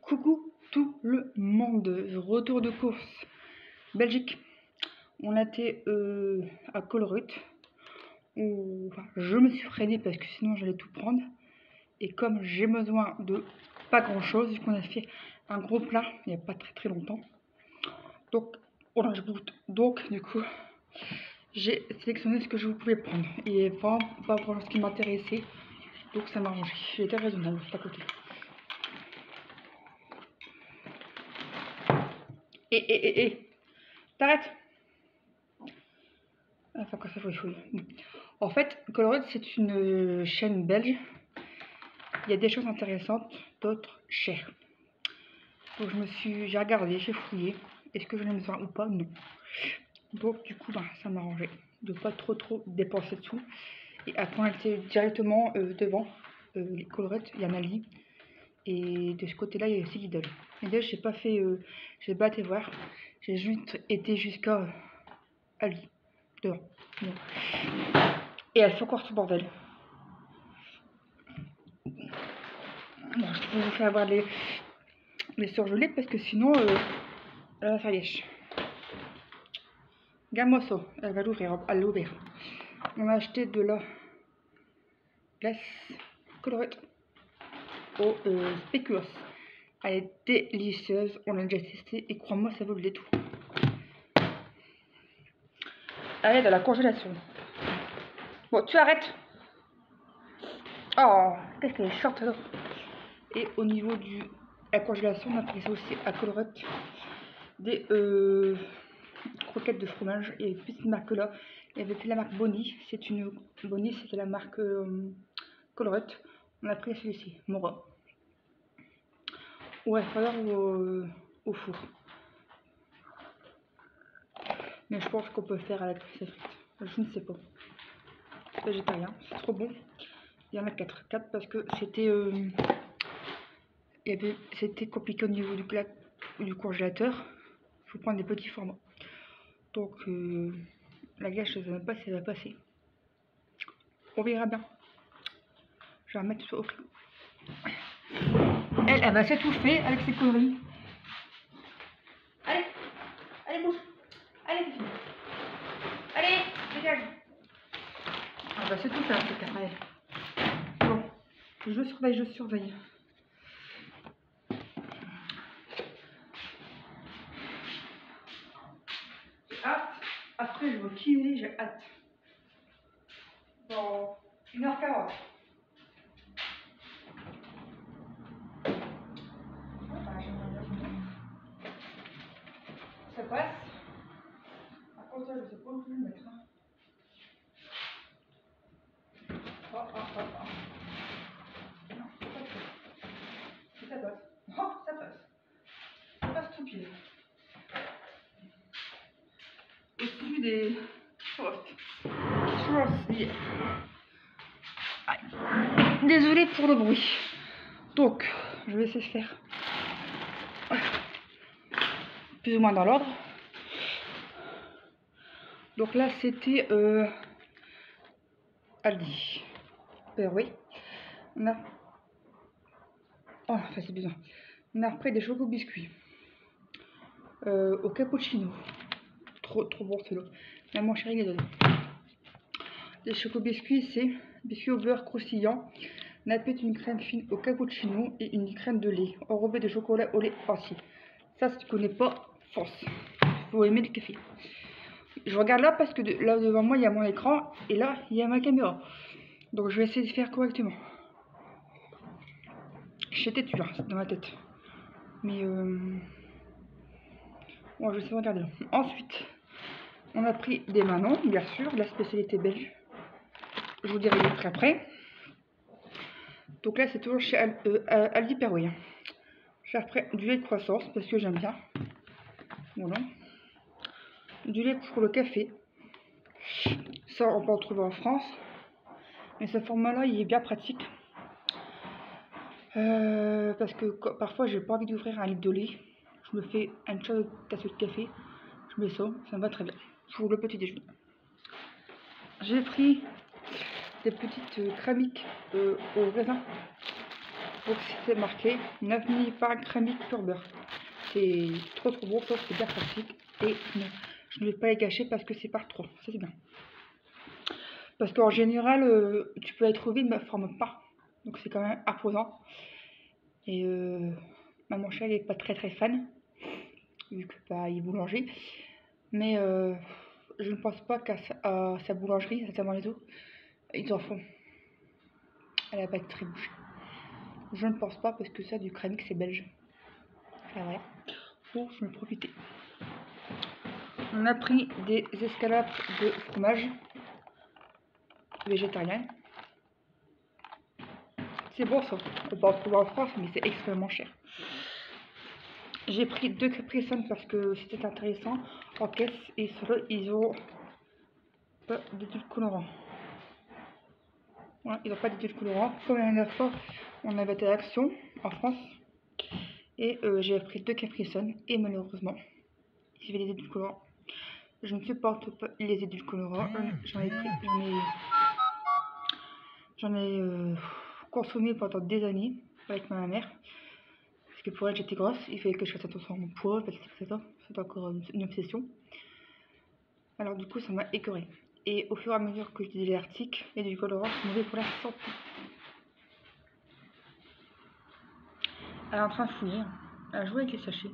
Coucou tout le monde, retour de course Belgique. On a été à Colruyt où je me suis freinée parce que sinon j'allais tout prendre. Et comme j'ai besoin de pas grand chose, vu qu'on a fait un gros plat il n'y a pas très longtemps, donc voilà, je goûte. Donc du coup j'ai sélectionné ce que je pouvais prendre et vraiment pas grand chose qui m'intéressait, donc ça m'a arrangé. J'ai été raisonnable à côté. T'arrêtes. Enfin, quand ça fouille. En fait, Colruyt, c'est une chaîne belge. Il y a des choses intéressantes, d'autres chères. Donc j'ai regardé, j'ai fouillé. Est-ce que j'en ai besoin ou pas? Non. Donc du coup, ça m'a arrangé de pas trop dépenser de sous. Et après, on était directement devant les Colruyt, il y a Aldi. Et de ce côté-là, il y a aussi Lidl. Lidl, j'ai pas été voir. J'ai juste été jusqu'à Aldi. Devant. Bon. Et elle fait encore ce bordel. Bon, je peux vous faire avoir les surgelés parce que sinon elle va faire lièche. Gamoso, elle va l'ouvrir, elle l'ouvrir. On a acheté de la glace Colruyt au spéculoos. Elle est délicieuse, on l'a déjà testé et crois-moi ça vaut le détour. Elle est dans la congélation. Bon, tu arrêtes. Oh, qu'est-ce qu'elle est short alors. Et au niveau de la congélation, on a pris ça aussi à Colruyt. Des croquettes de fromage. Il y avait plus de marque là. Il y avait plus la marque Bonnie. Bonnie, c'était la marque Colruyt. On a pris celui-ci, Mora. Ouais, alors au four. Mais je pense qu'on peut faire avec ces frites. Je ne sais pas. Végétarien, c'est trop bon. Il y en a 4 parce que c'était c'était compliqué au niveau du congélateur. Il faut prendre des petits formats. Donc la glace, je ne sais même pas si elle va passer. On verra bien. Je vais la mettre au frigo. Elle va s'étouffer avec ses conneries. Allez, bouge. Allez, dégage. Elle va s'étouffer avec ses conneries. Bon, je surveille. J'ai hâte. Après, je vais kiné, j'ai hâte. Dans 1h40. Ça passe. Par contre, je ne sais pas où je vais le mettre. Oh. Non, ça passe. Ça passe. Oh, ça passe. Ça passe tout pied. Au-dessus des choses. Désolée pour le bruit. Donc, je vais essayer de faire plus ou moins dans l'ordre. Donc là, c'était Aldi. Oui. On a... Oh, ça c'est bizarre. On a repris des choco-biscuits. Au cappuccino. Trop bon celui-là. La moins chérie, il est dedans. Les choco-biscuits, c'est biscuits au beurre croustillant. Nappé d'une crème fine au cappuccino et une crème de lait enrobée de chocolat au lait entier. Ça, si tu connais pas, force. Il faut aimer le café. Je regarde là parce que là devant moi il y a mon écran et là il y a ma caméra. Donc je vais essayer de faire correctement. J'étais têtu là, dans ma tête. Mais bon, je vais essayer de regarder. Ensuite, on a pris des Manon, bien sûr, la spécialité belge. Je vous dirai les prix après. Donc là c'est toujours chez Aldi Perrouille. J'ai repris du lait de croissance parce que j'aime bien. Voilà. Du lait pour le café. Ça on peut en trouver en France. Mais ce format là il est bien pratique. Parce que parfois j'ai pas envie d'ouvrir un litre de lait. Je me fais une tasse de café. Je mets ça, ça me va très bien. Pour le petit déjeuner. J'ai pris des petites cramiques au raisin. Donc c'était marqué 9 millilitres crémique pur beurre. C'est trop bon, sauf c'est bien pratique. Et je ne vais pas les gâcher parce que c'est pas trop. Ça c'est bien. Parce qu'en général, tu peux les trouver, mais ne forment pas. Donc c'est quand même imposant. Et maman chérie n'est pas très fan, vu que bah, il est boulanger. Mais je ne pense pas qu'à sa boulangerie, notamment les autres, ils en font. Elle va pas être très bouchée. Je ne pense pas parce que ça, du crémique, c'est belge. Enfin voilà. Faut je me profiter. On a pris des escalopes de fromage végétarien. C'est bon ça. On peut en trouver en France, mais c'est extrêmement cher. J'ai pris 2 Capri Sun parce que c'était intéressant en caisse et ceux-là, ils ont pas d'édulcorant. Voilà, ils n'ont pas d'édulcorant. Comme la dernière fois, on avait été à l'Action en France et j'ai pris 2 Capri Sun et malheureusement, il y avait des édulcorants. Je ne supporte pas les édulcorants. J'en ai consommé pendant des années avec ma mère. Parce que pour elle, j'étais grosse. Il fallait que je fasse attention à mon poids, etc. C'est encore une obsession. Alors du coup, ça m'a écœurée. Et au fur et à mesure que je disais l'article, et du colorant, c'est mauvais pour la santé. Elle est en train de fouiller. Elle a joué avec les sachets.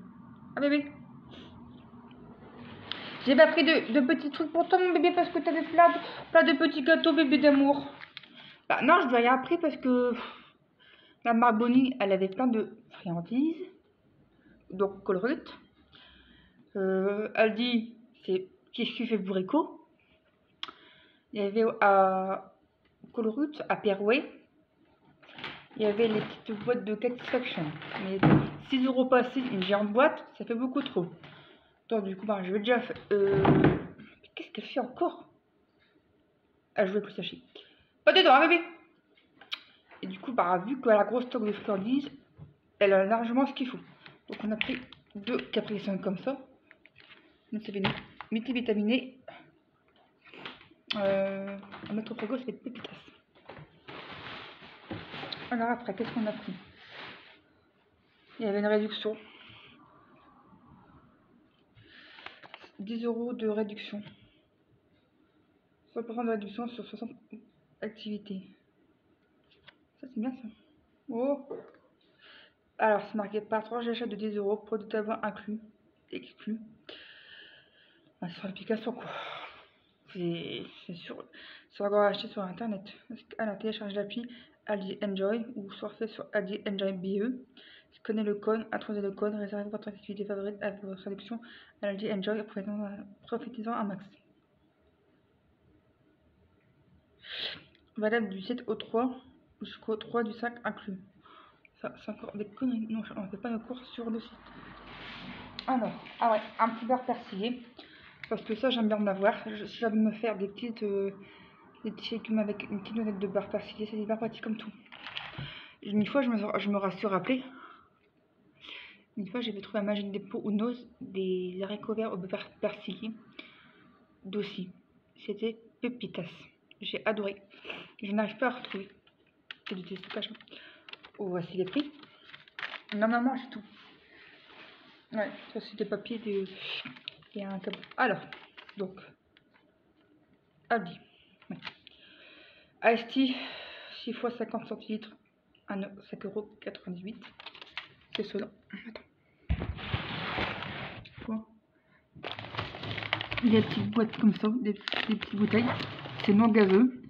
Ah bébé! J'ai pas pris de petits trucs pour toi, mon bébé, parce que t'avais plein de petits gâteaux, bébé d'amour. Bah non, je dois rien pris parce que la Marboni, elle avait plein de friandises. Donc, colorite. Elle dit, c'est qui fait bourrico. Il y avait à Colruyt, à Perway, il y avait les petites boîtes de Satisfaction. Mais 6 € passés, une géante boîte, ça fait beaucoup trop. Donc du coup, bah, je vais déjà faire... Qu'est-ce qu'elle fait encore? Elle joue avec le sachet. Pas dedans, hein, bébé. Et du coup, bah, vu qu'elle a la grosse stock de friandises, elle a largement ce qu'il faut. Donc on a pris 2 Capri Sun comme ça. Multivitaminé. À mettre au frigo, ça fait pépitas. Alors après, qu'est-ce qu'on a pris? Il y avait une réduction. 10 € de réduction. 100% de réduction sur 60 activités. Ça, c'est bien ça. Oh! Alors, c'est marqué par tranche d'achat de 10 €, produit tabac inclus, exclu. Ah, sur l'application, quoi. C'est sûr. C'est encore acheté sur internet. Alors, télécharge l'appli Aldi Enjoy ou sourcez sur Aldi Enjoy BE. Scannez le code, introduisez le code, réservez votre activité favorite avec votre réduction à Aldi Enjoy, profitez-en un max. Valable du 7 au 3 jusqu'au 3 du 5 inclus. Ça, c'est encore des conneries. Non, on ne fait pas nos courses sur le site. Alors, ah ouais, un petit beurre persillé. Parce que ça, j'aime bien en avoir. J'aime me faire des petits légumes avec une petite noisette de beurre persillé. C'est hyper pratique comme tout. Une fois, je me rassure rappelé. Une fois, j'avais trouvé à Magic Dépôt ou Nose des haricots verts au beurre persillé d'aussi. C'était pépitas. J'ai adoré. Je n'arrive pas à retrouver. C'est du stockage. Oh, voici les prix. Normalement, j'ai tout. Ouais, ça c'est des papiers de... Il y a un câble. Alors, donc, Aldi. Ouais. Asti, 6 x 50 centilitres, 5,98 €. C'est cela. Attends. Quoi? Il y a des petites boîtes comme ça, des petites bouteilles. C'est non gazeux.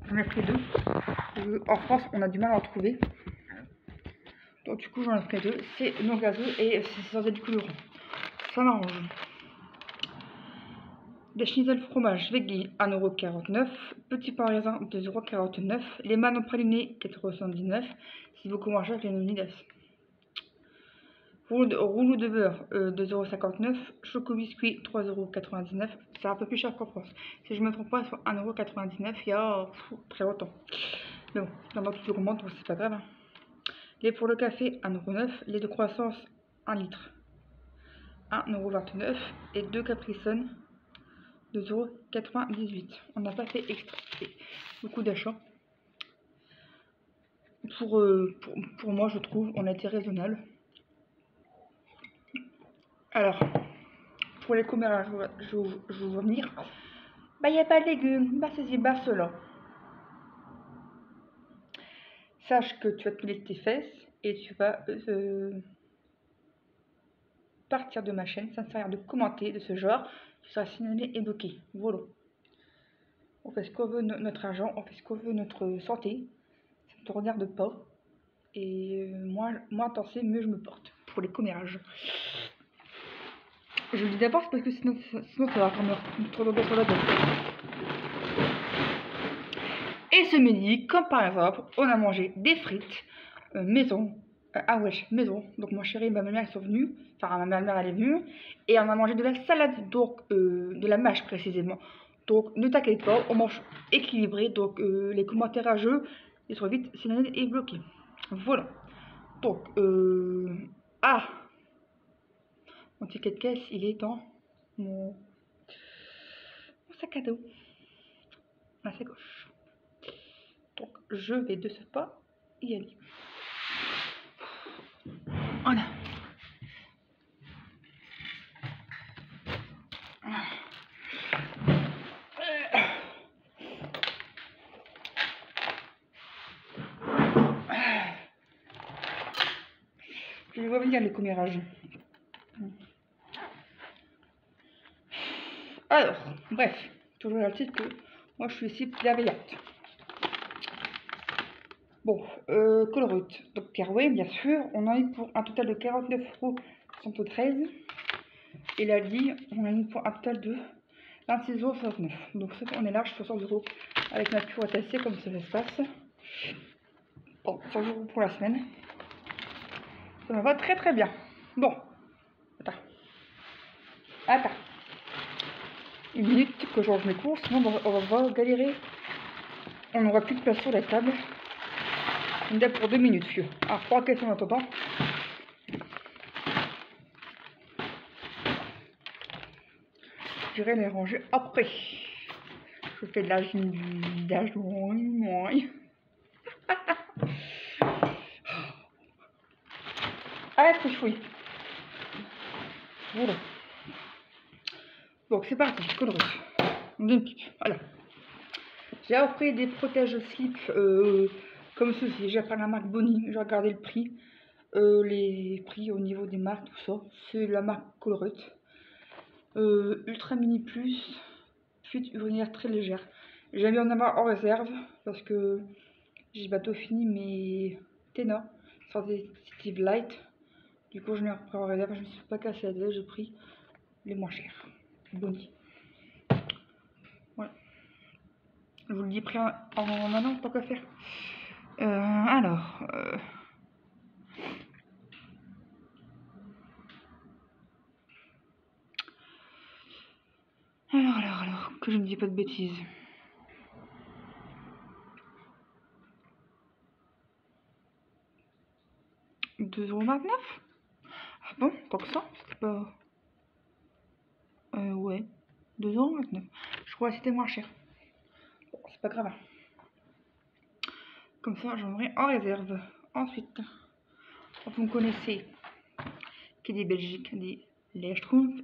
J'en ai pris 2. En France, on a du mal à en trouver. Donc du coup, j'en ai pris 2. C'est non gazeux et c'est sans édulcorant. Ça m'arrange. Des schnitzel fromage veggie 1,49 €. Petit pain raisin 2,49 €. Les manons pralinés 4,79 €. C'est beaucoup moins cher que les Nonidas. Rouleau de beurre 2,59 €. Choco biscuit 3,99 €. C'est un peu plus cher qu'en France. Si je ne me trompe pas, sur 1,99 € il y a très longtemps. Mais bon, maintenant tout augmente, donc c'est pas grave. Les pour le café 1,09 €. Les de croissance 1 litre 1,29 € et 2 Capri Sun 2,98 €. On n'a pas fait extra, beaucoup d'achats. pour moi, je trouve, on a été raisonnable. Alors, pour les commérages, je vais venir. Bah, il n'y a pas de légumes. Bah, c'est bah, cela. Sache que tu vas te tes fesses et tu vas partir de ma chaîne. Ça ne sert à rien de commenter de ce genre. Tu seras signalé et bloqué. Voilà. On fait ce qu'on veut notre argent, on fait ce qu'on veut notre santé. Ça ne te regarde pas. Et moins t'en sais, mieux je me porte. Pour les commérages. Je le dis d'abord, c'est parce que sinon ça va me tomber sur la tête. Et ce midi, comme par exemple, on a mangé des frites maison. Ah ouais, maison. Donc mon chéri et ma mère sont venus. Enfin, ma mère elle est venue. Et on a mangé de la salade, donc de la mâche précisément. Donc ne t'inquiète pas, on mange équilibré. Donc les commentaires à jeu, ils sont vite signalés et bloqués. Voilà. Donc, ah, mon ticket de caisse, il est dans mon sac à dos. À sa gauche. Donc je vais de ce pas y aller. Voilà. Je vais revenir les commérages. Alors, bref, toujours la petite que moi je suis ici bienveillante. Bon, Colruyt, donc Carouet, bien sûr, on a eu pour un total de 49,73 €. Et la Lie, on a eu pour un total de 26,69 €. Donc on est large, 60 € avec nature à tasser, comme ça se passe. Bon, 100 € pour la semaine. Ça me va très très bien. Bon, attends. Une minute que je range mes courses, sinon on va galérer. On n'aura plus de place sur la table. Une date pour 2 minutes, vieux. Alors, 3 questions en attendant. J'irai les ranger après. Je fais de la vidage. Arrête que je fouille. Voilà. Donc c'est parti, Colruyt. Voilà. J'ai appris des protège-slip comme ceci. J'ai appris la marque Bonnie. J'ai regardé le prix. Les prix au niveau des marques, tout ça. C'est la marque Colruyt. Ultra mini plus. Fuite urinaire très légère. J'ai mis en avoir en réserve parce que j'ai bientôt fini mes Tena Sensitive Light. Du coup, je l'ai repris en réserve. Je me suis pas cassé la tête. J'ai pris les moins chers. Bonnie. Voilà. Je vous le dis pris en un an, pas quoi faire. Alors. Alors, que je ne dis pas de bêtises. €2,29 €. Ah bon, tant que ça, c'était pas. Ouais, 2,29 €. Je crois que c'était moins cher. Bon, c'est pas grave. Comme ça, j'en aurai en réserve. Ensuite, vous me connaissez, qui dit Belgique, dit les Schtroumpfs.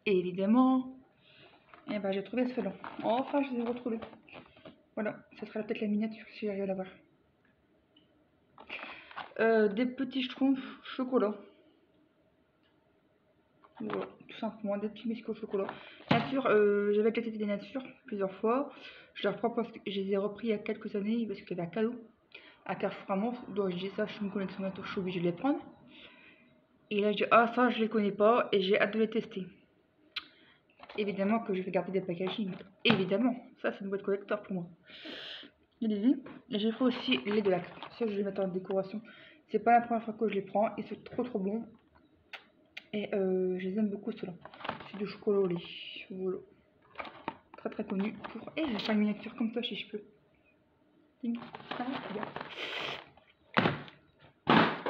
Et évidemment, eh ben, j'ai trouvé ceux-là. Enfin, je les ai retrouvés. Voilà, ça sera peut-être la miniature si j'arrive à l'avoir. Des petits Schtroumpfs chocolat. Voilà, tout simplement, des petits biscuits au chocolat. Nature, j'avais testé des natures plusieurs fois. Je les reprends parce que je les ai repris il y a quelques années parce qu'il y avait un cadeau à Carrefour à Mons. Donc je dis ça, je suis une connexion bientôt, je suis obligée de les prendre. Et là je dis ah ça je les connais pas et j'ai hâte de les tester. Évidemment que je vais garder des packaging. Évidemment, ça c'est une boîte collector pour moi. Il est dit. Et j'ai fait aussi les de la crème. Ça je vais les mettre en décoration. C'est pas la première fois que je les prends et c'est trop bon. Et je les aime beaucoup ceux-là. C'est du chocolat au lait. Voilà. Très connu pour. Et je vais faire une miniature comme ça si je peux. Et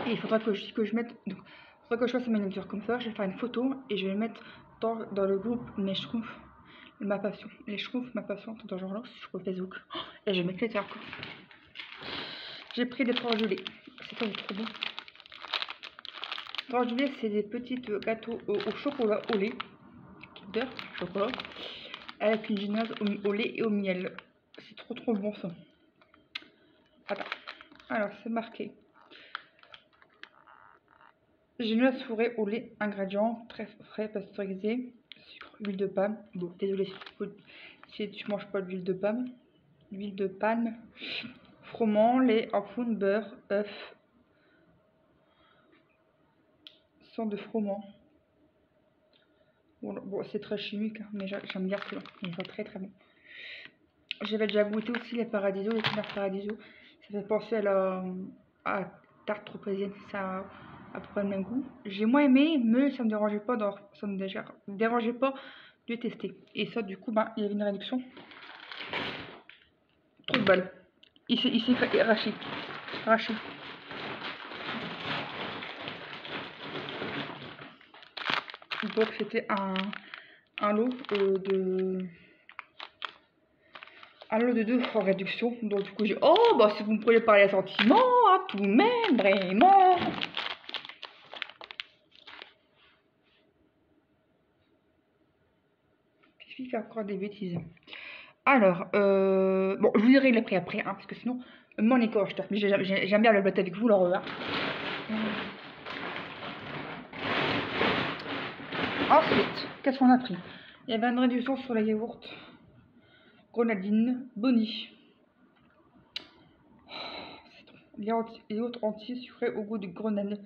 il faudra que je mette. Donc, il faudra que je fasse une miniature comme ça. Je vais faire une photo et je vais mettre dans le groupe mes Schtroumpfs, ma passion. Les Schtroumpfs, ma passion, dans genre là, sur Facebook. Et je vais mettre les terres. J'ai pris des tranches de lait. C'est pas trop bon. Tranches de lait, c'est des petits gâteaux au chocolat, au lait. Kinder, chocolat. Avec une génoise au lait et au miel. C'est trop bon ça. Attends. Alors, c'est marqué. Génoise fourrée au lait. Ingrédients très frais, pasteurisé. Sucre, huile de palme. Bon, désolé si tu manges pas d'huile de palme. Huile de palme. Froment, lait en poudre, beurre, œuf. Sang de froment. Bon, c'est très chimique, hein, mais j'aime bien cela. Ils sont très bon. J'avais déjà goûté aussi les paradiso, les Kinder Paradiso. Ça fait penser à tarte trop parisienne. Ça a à peu près le même goût. J'ai moins aimé, mais ça me dérangeait pas de tester. Et ça, du coup, il y avait une réduction. Trop de balles. Il s'est fait arracher. Donc c'était un lot de 2 en réduction. Donc du coup j'ai si vous me prenez par les sentiments, hein, tout de même, vraiment. Je vais faire encore des bêtises. Alors, bon, je vous dirai les prix après, hein, parce que sinon, mon écorche, mais j'aime bien le battre avec vous, là. Ensuite, qu'est-ce qu'on a pris? Il y avait une réduction sur les yaourts grenadine, Bonnie. Yaourt entier sucré au goût de grenadine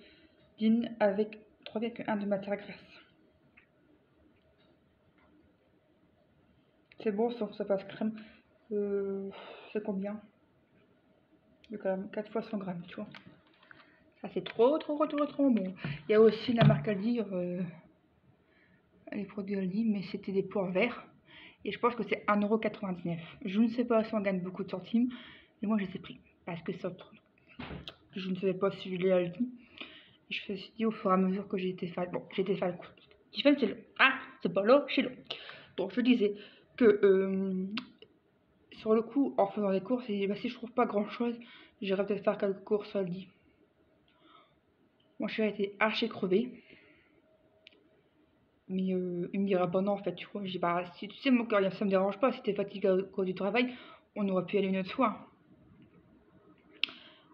avec 3,1 de matière grasse. C'est bon, ça passe crème. C'est combien? C'est quand même 4 fois 100 grammes, tu vois. Ça c'est trop bon. Il y a aussi la marque Aldi, les produits Aldi, mais c'était des pois verts. Et je pense que c'est 1,99 €. Je ne sais pas si on gagne beaucoup de centimes, mais moi je les ai pris. Parce que ça, je ne savais pas si je l'ai Aldi. Et je me suis dit au fur et à mesure que j'ai été faire. Bon, j'ai été faire le coup. C'est pas là, chez là. Donc je disais que sur le coup, en faisant les courses, si je trouve pas grand chose, j'irai peut-être faire quelques courses Aldi. Moi, je suis été archi crevée. Mais il me dira pas non, en fait, tu vois. Je dis, si tu sais, moi, ça me dérange pas. Si t'es fatigué à cause du travail, on aurait pu aller une autre fois.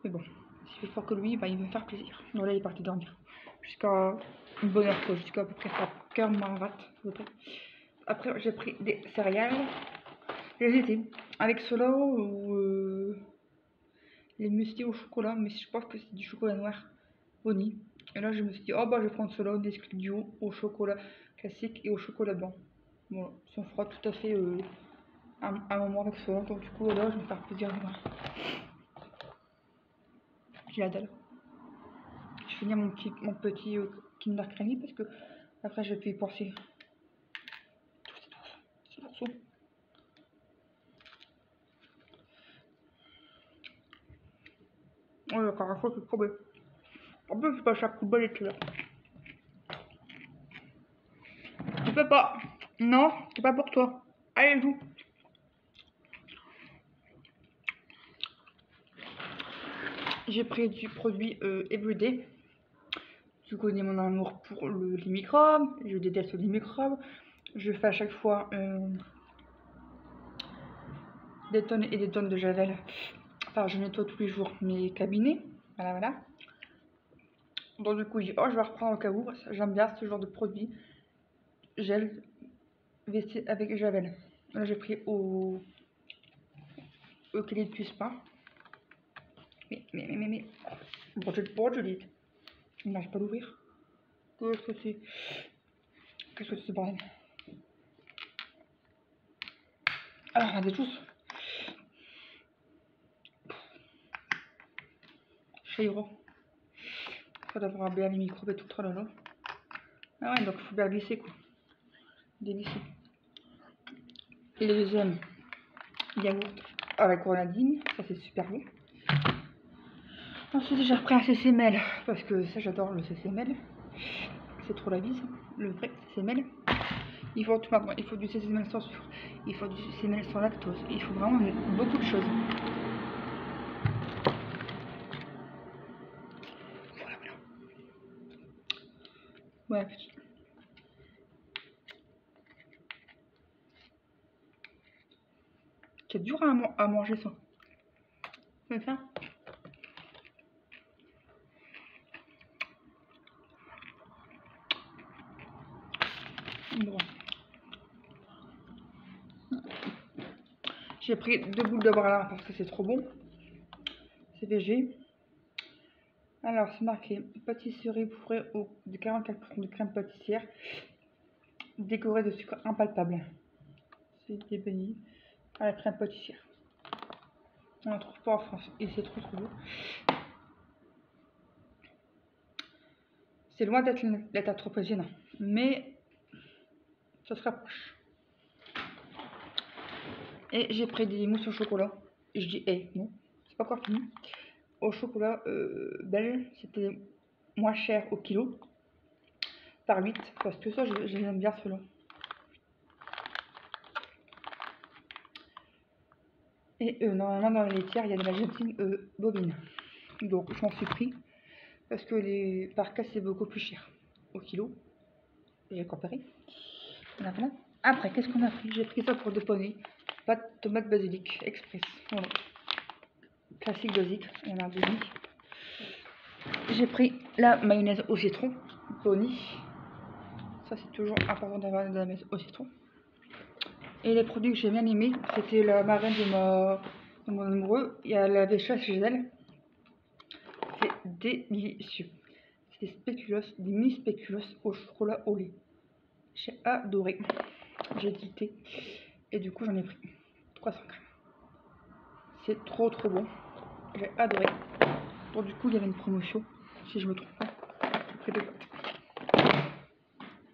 Mais bon, si je fais fort que lui, il va me faire plaisir. Donc là, il est parti dormir. Jusqu'à une bonne heure, quoi. Jusqu'à à peu près 4h, moins 20. Après, j'ai pris des céréales. Les étés. Avec cela ou les muesli au chocolat. Mais je pense que c'est du chocolat noir. Bonnie. Et là, je me suis dit, je vais prendre cela, des Nesquik Duo au chocolat classique et au chocolat blanc. Voilà, ça fera tout à fait un moment avec cela. Donc, du coup, là, je vais me faire plaisir demain. J'ai la dalle. Je finis mon petit Kinder Crème parce que après, je vais plus y penser. C'est morceau. Ouais, encore une fois, c'est trop bon. En plus, c'est pas chaque coup de balai, tu vois. Tu peux pas. Non, c'est pas pour toi. Allez, joue. J'ai pris du produit Everyday. Tu connais mon amour pour les microbes. Je déteste les microbes. Je fais à chaque fois des tonnes et des tonnes de javel. Enfin, je nettoie tous les jours mes cabinets. Voilà. Donc du coup, je vais reprendre au cas où. J'aime bien ce genre de produit. Gel WC avec javel. Là, j'ai pris au eucalyptus pas. Mais. Broadjolite. Il n'arrive pas à l'ouvrir. Qu'est-ce que c'est ce bordel? Alors, on a des choses. Chèvre. Ça devra bien les microbes et tout, là. Ah ouais, donc il faut bien glisser, quoi. Dévisser. Et le deuxième, yaourt avec grenadine. Ça, c'est super bon. Ensuite, j'ai repris un CCML. Parce que ça, j'adore le CCML. C'est trop la vie, ça. Le vrai CCML. Il faut du CCML sans sucre. Il faut du CCML sans lactose. Il faut vraiment beaucoup de choses. Bon appétit. C'est dur à manger ça. C'est ça. Bon. J'ai pris 2 boules de bras parce que c'est trop bon. C'est végé. Alors, c'est marqué pâtisserie fourrée de 44% de crème pâtissière, décorée de sucre impalpable. C'est des beignets à la crème pâtissière. On ne trouve pas en France et c'est trop beau. C'est loin d'être la tarte trop parisienne, mais ça se rapproche. Et j'ai pris des mousses au chocolat. Et je dis, non, c'est pas encore fini. Au chocolat belge, c'était moins cher au kilo, par 8, parce que ça, j'aime bien cela. Et normalement, dans les laitières, il y a de la gélatine bovine. Donc, j'en suis pris, parce que les par cas, c'est beaucoup plus cher au kilo. J'ai comparé. Voilà. Après, qu'est-ce qu'on a pris? J'ai pris ça pour dépanner. Pâte tomate basilic express. Voilà. Classique basique, on a un boni. J'ai pris la mayonnaise au citron, boni. Ça, c'est toujours important d'avoir de la mayonnaise au citron. Et les produits que j'ai bien aimés, c'était la marraine de mon amoureux. Il y a la Vécha chez elle. C'est délicieux. C'est des spéculoos, des mini spéculoos au chocolat au lait. J'ai adoré. J'ai hésité. Et du coup, j'en ai pris 300 grammes. C'est trop bon. J'ai adoré. Bon, du coup, il y avait une promotion. Si je me trompe pas. J'ai pris 2 boîtes.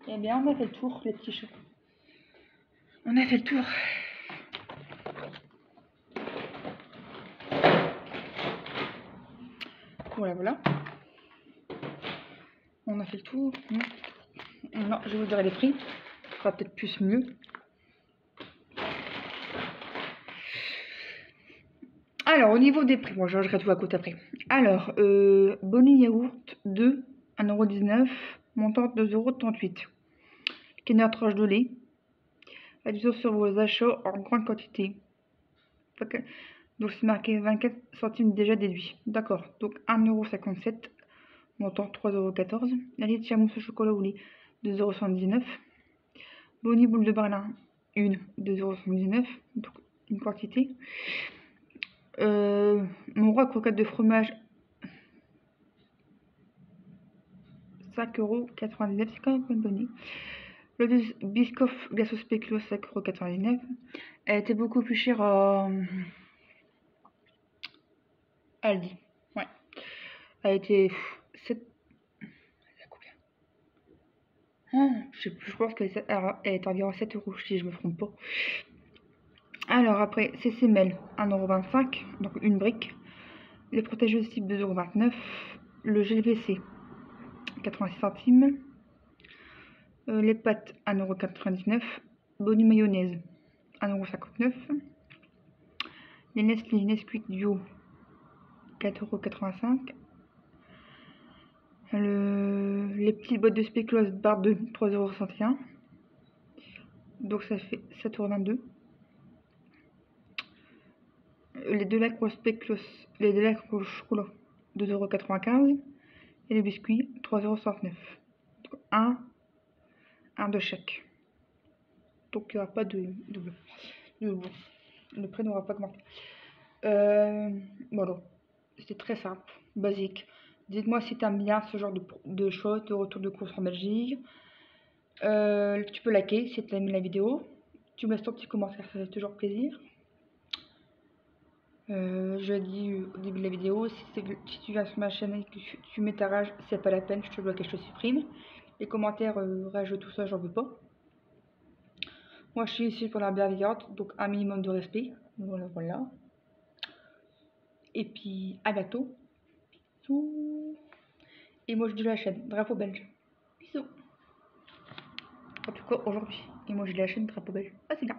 Eh bien, on a fait le tour, les petits chats. On a fait le tour. Voilà. On a fait le tour. Non, je vous dirai les prix. Ce sera peut-être plus mieux. Alors, au niveau des prix, bon, je rangerai tout à côté après. Alors, Bonnie Yaourt 2, 1,19 €, montant 2,38 €. Kenner tranche de lait. Addition sur vos achats en grande quantité. Donc, c'est marqué 24 centimes déjà déduits. D'accord, donc 1,57 €, montant 3,14 €. La laitière mousse au chocolat au lait, 2,79 €. Bonnie boule de Berlin, 2,79 €, donc une quantité. Mon roi croquette de fromage, 5,99 €, c'est quand même une bonne. Le biscoff glace au spéculoos, 5,99 €. Elle était beaucoup plus chère à Aldi. Ouais. Elle était 7. Combien? Je sais plus, je pense qu'elle est environ 7 € si je me trompe pas. Alors après, c'est Semel, 1,25 €, donc une brique. Les protège cibles, 2,29 €. Le gel WC, 86 centimes. Les pâtes, 1,99 €. Bonnie mayonnaise, 1,59 €. Les Nestlé Nesquik Duo, 4,85 €. Les petites boîtes de spéculoos barre de 3,61 €. Donc ça fait 7,22 €. Les deux lacres au spéculoos, les deux lacres au chocolat, 2,95 €. Et les biscuits, 3,69 €. Donc un de chaque. Donc il n'y aura pas de double. Le prix n'aura pas augmenté. Voilà. C'était très simple, basique. Dites-moi si tu aimes bien ce genre de choses, de retour de course en Belgique. Tu peux liker si tu as aimé la vidéo. Tu me laisses ton petit commentaire, ça fait toujours plaisir. Je dis au début de la vidéo, si tu viens sur ma chaîne et que tu mets ta rage, c'est pas la peine, je te bloque et je te supprime. Les commentaires, rage, tout ça, j'en veux pas. Moi, je suis ici pour la bienveillance, donc un minimum de respect. Voilà. Et puis, à bientôt. Bisous. Emoji de la chaîne, drapeau belge. Bisous. En tout cas, aujourd'hui, emoji de la chaîne, drapeau belge. Ah, c'est bien.